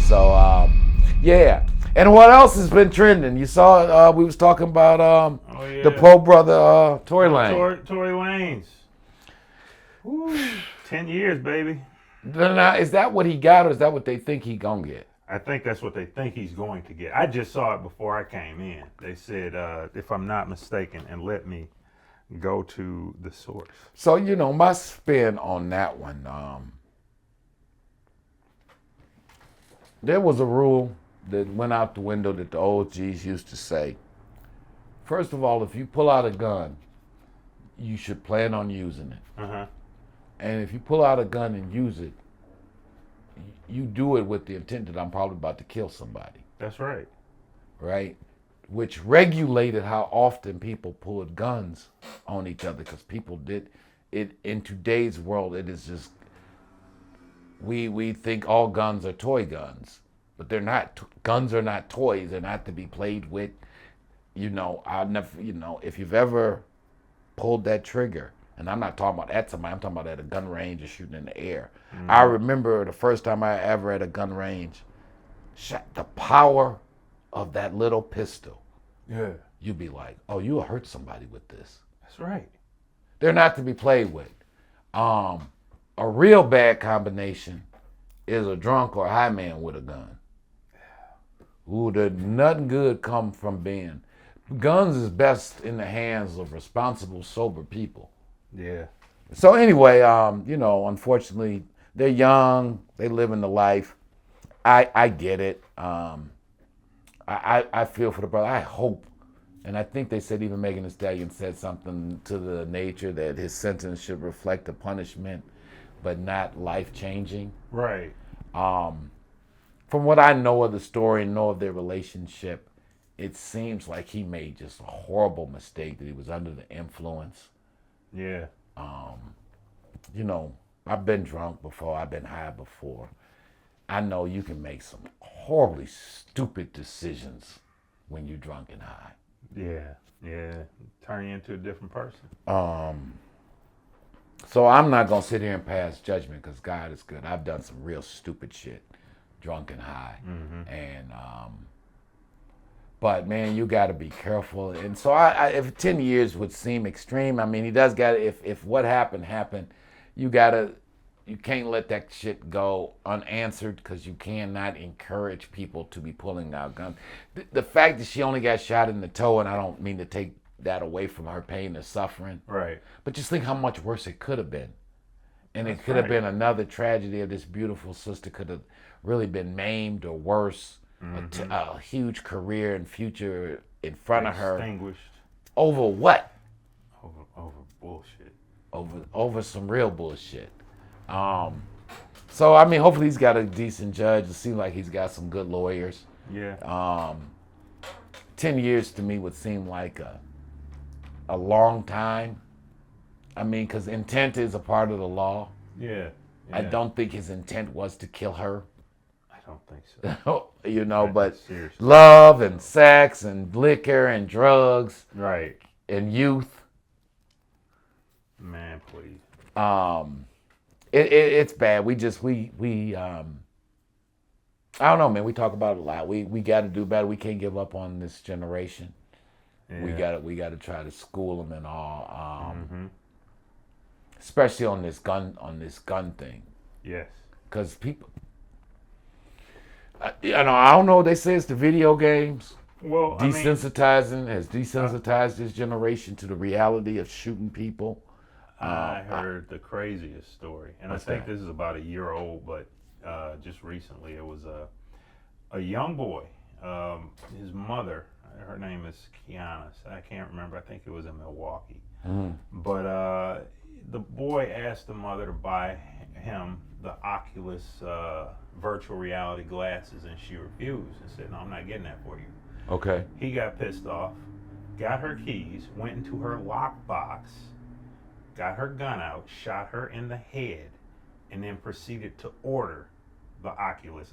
So, yeah. And what else has been trending? You saw we was talking about Oh yeah. the Poe brother, Tory Lanez. Tory Lanez. Woo. 10 years, baby. Now, is that what he got, or is that what they think he gonna get? I think that's what they think he's going to get. I just saw it before I came in. They said, if I'm not mistaken, and let me go to the source. So, you know, my spin on that one, there was a rule that went out the window that the OGs used to say. First of all, if you pull out a gun, you should plan on using it. Uh-huh. And if you pull out a gun and use it, you do it with the intent that I'm probably about to kill somebody. That's right. Right? Which regulated how often people pulled guns on each other, because people did it. In today's world, it is just, we think all guns are toy guns, but they're not. Guns are not toys. They're not to be played with. You know, I'll never. You know, if you've ever pulled that trigger, and I'm not talking about at somebody, I'm talking about at a gun range or shooting in the air. Mm-hmm. I remember the first time I ever at a gun range, shot the power of that little pistol. Yeah. You'd be like, oh, you'll hurt somebody with this. That's right. They're not to be played with. A real bad combination is a drunk or a high man with a gun. Ooh, there's nothing good come from being. Guns is best in the hands of responsible, sober people. Yeah. So anyway, you know, unfortunately, they're young. They live in the life. I get it. I feel for the brother. I hope, and I think they said even Megan Thee Stallion said something to the nature that his sentence should reflect a punishment, but not life-changing. Right. From what I know of the story and know of their relationship, it seems like he made just a horrible mistake, that he was under the influence. Yeah. You know, I've been drunk before. I've been high before. I know you can make some horribly stupid decisions when you're drunk and high. Yeah. Yeah. Turn you into a different person. So I'm not going to sit here and pass judgment, because God is good. I've done some real stupid shit, drunk and high. Mm-hmm. And, but man, you got to be careful. And so if 10 years would seem extreme, I mean, he does got to, if what happened, you can't let that shit go unanswered, because you cannot encourage people to be pulling out guns. The fact that she only got shot in the toe, and I don't mean to take that away from her pain or suffering. Right. But just think how much worse it could have been. And That's it could have been another tragedy of this beautiful sister could have really been maimed or worse. Mm-hmm. A huge career and future in front of her. Extinguished. Over what? Over bullshit. Over some real bullshit. So I mean, hopefully he's got a decent judge. It seems like he's got some good lawyers. Yeah. 10 years to me would seem like a long time. I mean, because intent is a part of the law. Yeah. I don't think his intent was to kill her. I don't think so. You know, but seriously. Love and sex and liquor and drugs. Right. And youth. Man, please. It's bad. We I don't know, man. We talk about it a lot. We got to do better. We can't give up on this generation. Yeah. We got to try to school them and all. Especially on this gun thing. Yes. Because people, I don't know. They say it's the video games. Well, has desensitized this generation to the reality of shooting people. I heard the craziest story, and I think this is about a year old, but just recently it was a young boy. His mother, her name is Kiana. I can't remember. I think it was in Milwaukee. But the boy asked the mother to buy him the Oculus virtual reality glasses, and she refused and said, "No, I'm not getting that for you." Okay. He got pissed off, got her keys, went into her lockbox, got her gun out, shot her in the head, and then proceeded to order the Oculus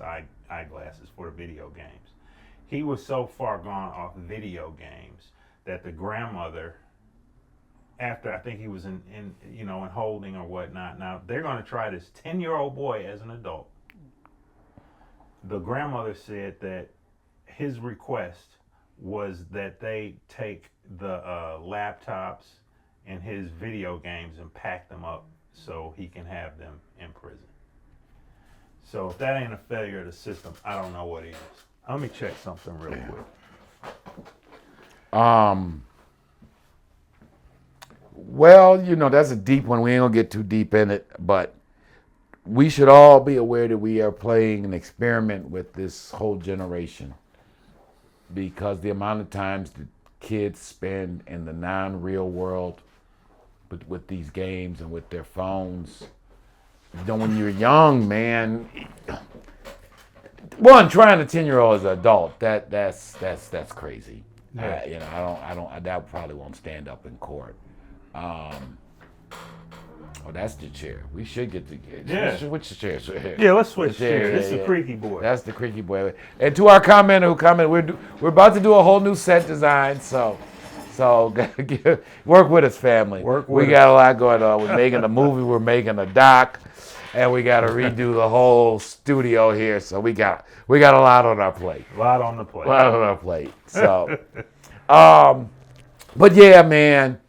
eyeglasses for the video games. He was so far gone off video games that the grandmother, after I think he was in holding or whatnot. Now they're going to try this 10-year-old boy as an adult. The grandmother said that his request was that they take the laptops and his video games and pack them up so he can have them in prison. So if that ain't a failure of the system, I don't know what is. Let me check something real quick. Well, that's a deep one. We ain't gonna get too deep in it, but we should all be aware that we are playing an experiment with this whole generation, because the amount of times that kids spend in the non-real world with these games and with their phones. When you're young, man, one, trying a 10-year-old as an adult, that's crazy. Yeah. That probably won't stand up in court. That's the chair. We should get the Which chair? Yeah, let's switch chairs. This is the creaky boy. That's the creaky boy. And to our commenter who commented, we're about to do a whole new set design, so work with us, family. We got a lot going on. We're making a movie. We're making a doc. And we got to redo the whole studio here, so we got a lot on our plate. A lot on the plate. So, but yeah, man,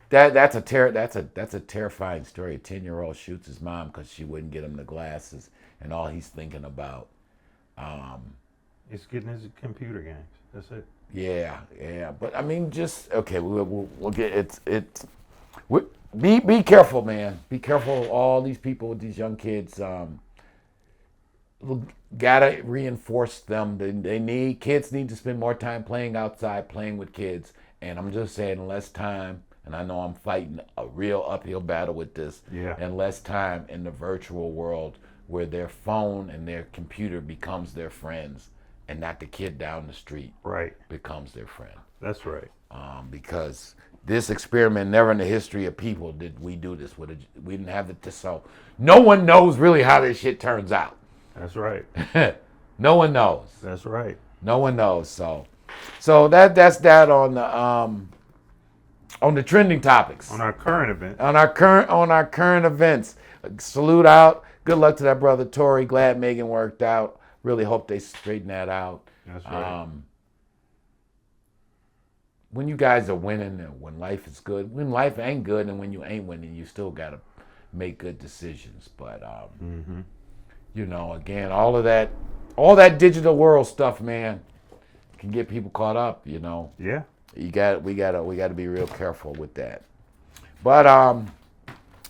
that's a terrifying story. A 10-year-old shoots his mom because she wouldn't get him the glasses, and all he's thinking about. It's getting his computer games. That's it. Yeah. But I mean, just okay. We'll get it. Be careful, man. Be careful. All these people with these young kids. Gotta reinforce them. Kids need to spend more time playing outside, playing with kids. And I'm just saying, less time. And I know I'm fighting a real uphill battle with this. Yeah. And less time in the virtual world where their phone and their computer becomes their friends, and not the kid down the street. Right. Becomes their friend. That's right. Because this experiment, never in the history of people did we do this. We didn't have it. So no one knows really how this shit turns out. That's right. No one knows. That's right. No one knows. So that's that on the trending topics. On our current event. On our current events. Salute out. Good luck to that brother Tory. Glad Megan worked out. Really hope they straighten that out. That's right. When you guys are winning, and when life is good, when life ain't good, and when you ain't winning, you still gotta make good decisions. But again, all that digital world stuff, man, can get people caught up. Yeah. We gotta be real careful with that. But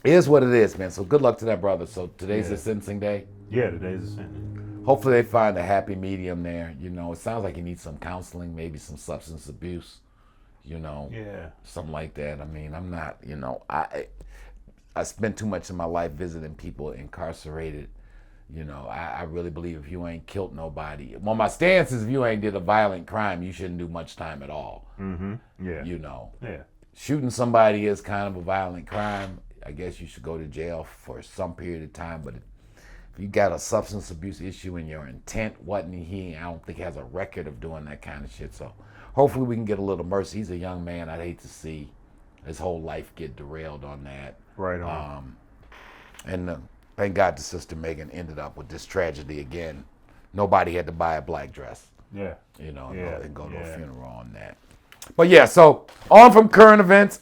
it is what it is, man. So good luck to that brother. So today's the sentencing day. Yeah, today's the sentencing. Hopefully they find a happy medium there. It sounds like he needs some counseling, maybe some substance abuse. Yeah. Something like that. I mean, I'm not, I spent too much of my life visiting people incarcerated. I really believe if you ain't killed nobody, well, my stance is if you ain't did a violent crime, you shouldn't do much time at all. Mm-hmm. Yeah. Yeah. Shooting somebody is kind of a violent crime. I guess you should go to jail for some period of time, but if you got a substance abuse issue and your intent wasn't, I don't think he has a record of doing that kind of shit. So hopefully we can get a little mercy. He's a young man. I'd hate to see his whole life get derailed on that. Right on. And thank God the sister Megan ended up with this tragedy again. Nobody had to buy a black dress. Yeah. And go to a funeral on that. But yeah, so on from current events.